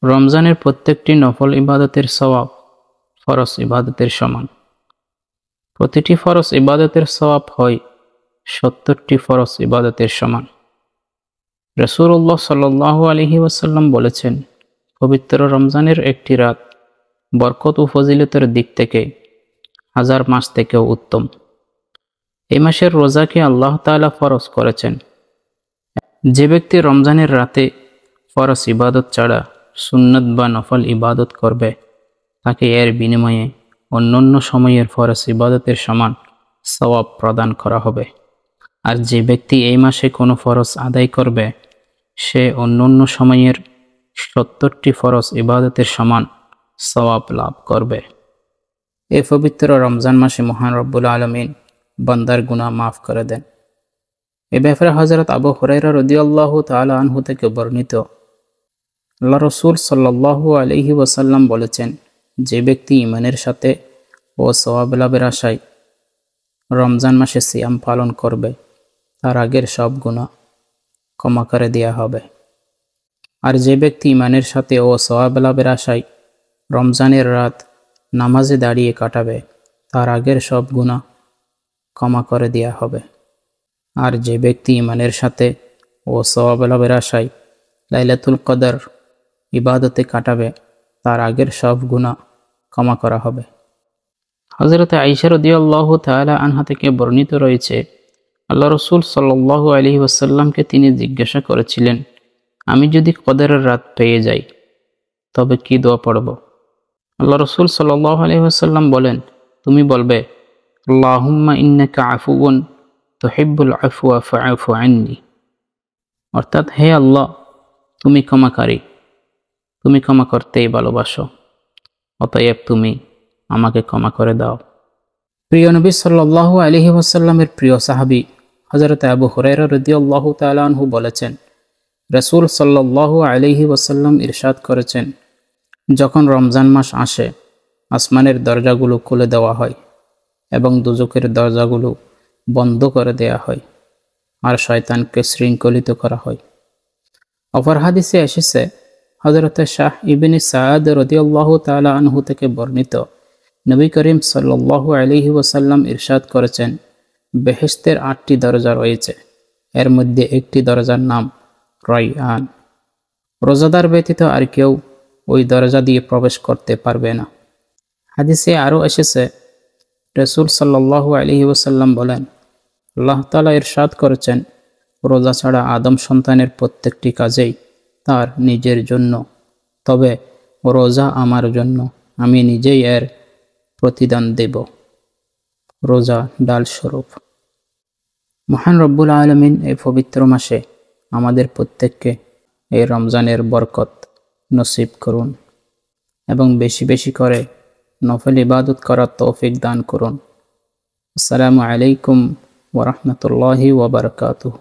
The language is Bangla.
রমজানের প্রত্যেকটি নফল ইবাদতের সওয়াব ফরজ ইবাদতের সমান। প্রতিটি ফরজ ইবাদতের সওয়াব হয় ৭০টি ফরজ ইবাদতের সমান। রাসূলুল্লাহ সাল্লাল্লাহু আলাইহি ওয়াসাল্লাম বলেছেন, পবিত্র রমজানের একটি রাত বরকত ও ফজিলতের দিক থেকে 1000 মাস থেকেও উত্তম। এই মাসের রোজাকে আল্লাহ তাআলা ফরজ করেছেন। যে ব্যক্তি রমজানের রাতে ফরজ ইবাদত ছাড়া সুন্নত বা নফল ইবাদত করবে, তাকে এর বিনিময়ে অন্যান্য সময়ের ফরজ ইবাদতের সমান সওয়াব প্রদান করা হবে। আর যে ব্যক্তি এই মাসে কোনো ফরজ আদায় করবে, সে অন্যান্য সময়ের ৭০টি ফরজ ইবাদতের সমান সওয়াব লাভ করবে। এই পবিত্র রমজান মাসে মহান রব্বুল আলামিন বান্দার গুনাহ মাফ করে দেন। এ ব্যাপারে হযরত আবু হুরায়রা রাদিয়াল্লাহু তাআলা আনহু থেকে বর্ণিত, আল্লাহ রাসূল সাল্লাল্লাহু আলাইহি ওয়াসাল্লাম বলেছেন, যে ব্যক্তি ঈমানের সাথে ও সওয়াব লাভের আশায় রমজান মাসে সিয়াম পালন করবে, তার আগের সব গুনাহ ক্ষমা করে দেয়া হবে। আর যে ব্যক্তি ঈমানের সাথে ও সওয়াব লাভের আশায় রমজানের রাত নামাজে দাঁড়িয়ে কাটাবে, তার আগের সব গুনাহ ক্ষমা করে দেয়া হবে। আর যে ব্যক্তি ঈমানের সাথে ও সওয়াব লাভের আশায় লাইলাতুল কদর ইবাদতে কাটাবে, তার আগের সব গুনাহ ক্ষমা করা হবে। হযরত আয়েশা রাদিয়াল্লাহু তাআলা আনহা থেকে বর্ণিত রয়েছে, আল্লাহ রাসূল সাল্লাল্লাহু আলাইহি ওয়াসাল্লামকে তিনি জিজ্ঞাসা করেছিলেন, আমি যদি কদরের রাত পেয়ে যাই তবে কি দোয়া পড়ব? আল্লাহ রাসূল সাল্লাল্লাহু আলাইহি ওয়াসাল্লাম বলেন, তুমি বলবে, আল্লাহুম্মা ইন্নাকা আফুউন তুহিব্বুল আফওয়া ফাআফু আন্নী। অর্থাৎ, হে আল্লাহ, তুমি ক্ষমাকারী, তুমি ক্ষমা করতেই ভালোবাসো, অতএব তুমি আমাকে ক্ষমা করে দাও। প্রিয় নবী সাল্লাল্লাহু আলাইহি ওয়াসাল্লামের প্রিয় সাহাবী হযরত আবু হুরায়রা রাদিয়াল্লাহু তাআলা আনহু বলেছেন, রাসূল সাল্লাল্লাহু আলাইহি ওয়াসাল্লাম ইরশাদ করেছেন, যখন রমজান মাস আসে, আসমানের দরজাগুলো খুলে দেওয়া হয় এবং দোজখের দরজাগুলো বন্ধ করে দেয়া হয়, আর শয়তানকে শৃঙ্খলিত করা হয়। অপর হাদিসে এসেছে, হযরত শাহ ইবনে সাদ রাদিয়াল্লাহু তাআলা আনহু থেকে বর্ণিত, নবী করিম সাল্লাল্লাহু আলাইহি ওয়াসাল্লাম ইরশাদ করেছেন, বেহেশতের 8টি দরজা রয়েছে, এর মধ্যে একটি দরজার নাম রায়্যান। রোজাদার ব্যতীত আর কেউ ওই দরজা দিয়ে প্রবেশ করতে পারবে না। হাদিসে আরও এসেছে, রাসূল সাল্লাল্লাহু আলাইহি ওয়াসাল্লাম বলেন, আল্লাহ তাআলা ইরশাদ করেছেন, রোজা ছাড়া আদম সন্তানের প্রত্যেকটি কাজেই তার নিজের জন্য, তবে রোজা আমার জন্য, আমি নিজেই এর প্রতিদান দেব। রোজা ডাল স্বরূপ। মহান রব্বুল আলামিন এই পবিত্র মাসে আমাদের প্রত্যেককে এই রমজানের বরকত নসিব করুন এবং বেশি বেশি করে নফল ইবাদত করার তৌফিক দান করুন। আসসালামু আলাইকুম ওয়া রাহমাতুল্লাহি ওয়া বারাকাতুহু।